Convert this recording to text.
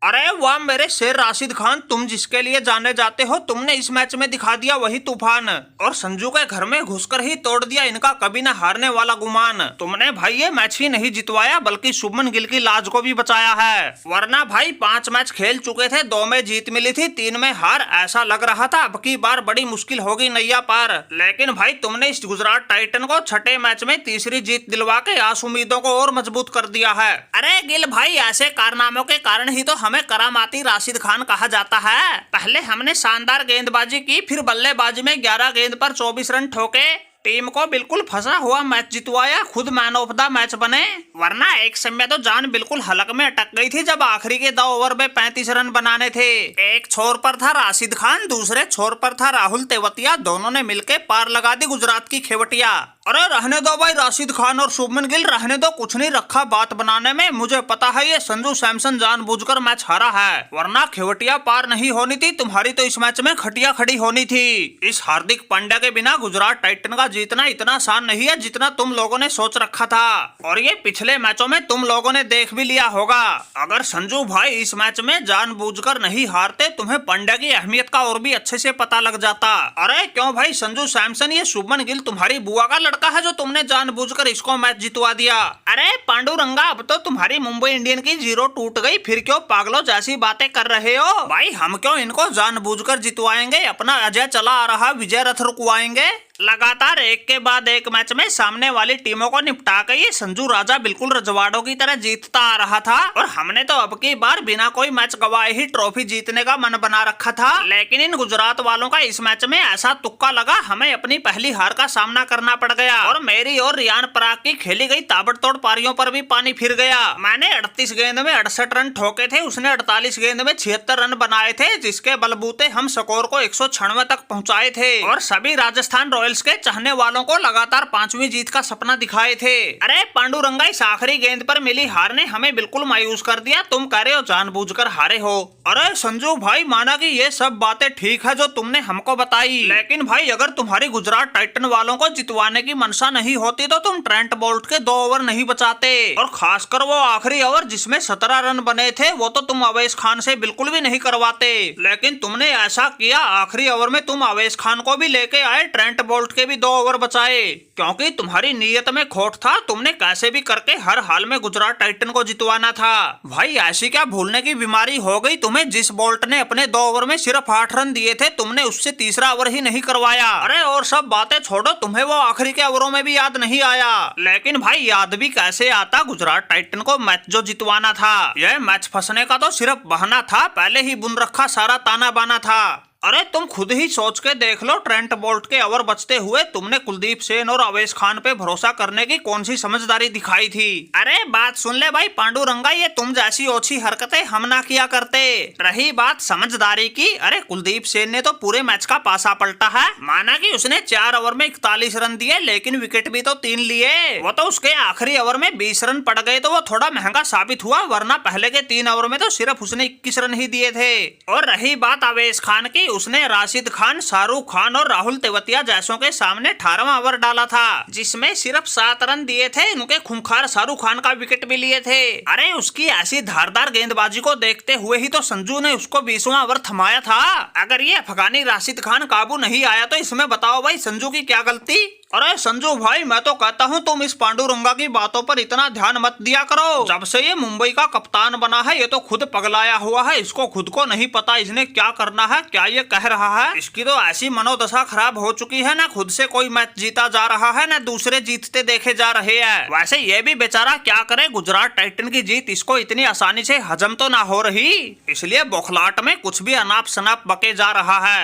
अरे वाह मेरे शेर राशिद खान, तुम जिसके लिए जाने जाते हो तुमने इस मैच में दिखा दिया वही तूफान, और संजू के घर में घुसकर ही तोड़ दिया इनका कभी न हारने वाला गुमान। तुमने भाई ये मैच ही नहीं जितवाया बल्कि शुभमन गिल की लाज को भी बचाया है, वरना भाई 5 मैच खेल चुके थे, 2 में जीत मिली थी, 3 में हार। ऐसा लग रहा था अब की बार बड़ी मुश्किल होगी नैया पार, लेकिन भाई तुमने इस गुजरात टाइटन को छठे मैच में तीसरी जीत दिलवा के आस उम्मीदों को और मजबूत कर दिया है। अरे गिल भाई, ऐसे कारनामों के कारण ही तो हमें करामाती राशिद खान कहा जाता है। पहले हमने शानदार गेंदबाजी की, फिर बल्लेबाजी में 11 गेंद पर 24 रन ठोके, टीम को बिल्कुल फंसा हुआ मैच जितवाया, खुद मैन ऑफ द मैच बने। वरना एक समय तो जान बिल्कुल हलक में अटक गई थी जब आखिरी के 2 ओवर में 35 रन बनाने थे। एक छोर पर था राशिद खान, दूसरे छोर पर था राहुल तेवतिया, दोनों ने मिलकर पार लगा दी गुजरात की खेवटिया। अरे रहने दो भाई राशिद खान और शुभमन गिल, रहने दो, कुछ नहीं रखा बात बनाने में। मुझे पता है ये संजू सैमसन जानबूझकर मैच हारा है, वरना खेवटिया पार नहीं होनी थी, तुम्हारी तो इस मैच में खटिया खड़ी होनी थी। इस हार्दिक पांड्या के बिना गुजरात टाइटन का जीतना इतना आसान नहीं है जितना तुम लोगों ने सोच रखा था, और ये पिछले मैचों में तुम लोगों ने देख भी लिया होगा। अगर संजू भाई इस मैच में जानबूझकर नहीं हारते, तुम्हें पांड्या की अहमियत का और भी अच्छे से पता लग जाता। अरे क्यों भाई संजू सैमसन, ये शुभमन गिल तुम्हारी बुआ का लड़का है जो तुमने जानबूझकर इसको मैच जितवा दिया। अरे पांडुरंगा, अब तो तुम्हारी मुंबई इंडियन की 0 टूट गई, फिर क्यों पागलों जैसी बातें कर रहे हो? भाई हम क्यों इनको जानबूझकर जितवाएंगे, अपना अजय चला आ रहा विजय रथ रुकवाएंगे। लगातार एक के बाद एक मैच में सामने वाली टीमों को निपटा के ये संजू राजा बिल्कुल रजवाड़ों की तरह जीतता आ रहा था, और हमने तो अब की बार बिना कोई मैच गवाए ही ट्रॉफी जीतने का मन बना रखा था। लेकिन इन गुजरात वालों का इस मैच में ऐसा तुक्का लगा, हमें अपनी पहली हार का सामना करना पड़ गया, और मेरी और रियान पराग की खेली गई ताबड़तोड़ पारियों पर भी पानी फिर गया। मैंने 38 गेंद में 68 रन ठोके थे, उसने 48 गेंद में 76 रन बनाए थे, जिसके बलबूते हम स्कोर को 196 तक पहुँचाए थे, और सभी राजस्थान रॉयल्स के चाहने वालों को लगातार 5वीं जीत का सपना दिखाए थे। अरे पांडुरंगा, इस आखिरी गेंद पर मिली हार ने हमें बिल्कुल मायूस कर दिया। तुम कह रहे हो जानबूझकर हारे हो। अरे संजू भाई, माना कि ये सब बातें ठीक है जो तुमने हमको बताई, लेकिन भाई अगर तुम्हारी गुजरात टाइटन वालों को जितवाने की मंशा नहीं होती तो तुम ट्रेंट बोल्ट के 2 ओवर नहीं बचाते, और खासकर वो आखिरी ओवर जिसमें 17 रन बने थे वो तो तुम अवैस खान से बिल्कुल भी नहीं करवाते। लेकिन तुमने ऐसा किया, आखिरी ओवर में तुम अवैस खान को भी लेके आए, ट्रेंट बोल्ट के भी 2 ओवर बचाए, क्योंकि तुम्हारी नीयत में खोट था। तुमने कैसे भी करके हर हाल में गुजरात टाइटन को जितवाना था। भाई ऐसी क्या भूलने की बीमारी हो गई तुम्हें? जिस बोल्ट ने अपने 2 ओवर में सिर्फ 8 रन दिए थे, तुमने उससे तीसरा ओवर ही नहीं करवाया। अरे और सब बातें छोड़ो, तुम्हें वो आखिरी के ओवरों में भी याद नहीं आया। लेकिन भाई याद भी कैसे आता, गुजरात टाइटन को मैच जो जितवाना था, यह मैच फंसने का तो सिर्फ बहाना था, पहले ही बुन रखा सारा ताना बाना था। अरे तुम खुद ही सोच के देख लो, ट्रेंट बोल्ट के ओवर बचते हुए तुमने कुलदीप सेन और अवैस खान पे भरोसा करने की कौन सी समझदारी दिखाई थी? अरे बात सुन ले भाई पांडुरंगा, ये तुम जैसी ओछी हरकतें हम ना किया करते। रही बात समझदारी की, अरे कुलदीप सेन ने तो पूरे मैच का पासा पलटा है। माना कि उसने 4 ओवर में 41 रन दिए, लेकिन विकेट भी तो 3 लिए। वो तो उसके आखिरी ओवर में 20 रन पड़ गए तो वो थोड़ा महंगा साबित हुआ, वरना पहले के 3 ओवर में तो सिर्फ उसने 21 रन ही दिए थे। और रही बात अवैस खान की, उसने राशिद खान, शाहरुख खान और राहुल तेवतिया जैसों के सामने 18वां ओवर डाला था, जिसमें सिर्फ 7 रन दिए थे। उनके खूंखार शाहरुख खान का विकेट भी लिए थे। अरे उसकी ऐसी धारदार गेंदबाजी को देखते हुए ही तो संजू ने उसको 20वां ओवर थमाया था। अगर ये अफगानी राशिद खान काबू नहीं आया तो इसमें बताओ भाई संजू की क्या गलती? अरे संजू भाई, मैं तो कहता हूँ तुम इस पांडुरंगा की बातों पर इतना ध्यान मत दिया करो। जब से ये मुंबई का कप्तान बना है, ये तो खुद पगलाया हुआ है, इसको खुद को नहीं पता इसने क्या करना है, क्या ये कह रहा है। इसकी तो ऐसी मनोदशा खराब हो चुकी है, ना खुद से कोई मैच जीता जा रहा है, ना दूसरे जीतते देखे जा रहे हैं। वैसे ये भी बेचारा क्या करे, गुजरात टाइटन की जीत इसको इतनी आसानी से हजम तो ना हो रही, इसलिए बौखलाहट में कुछ भी अनाप शनाप बके जा रहा है।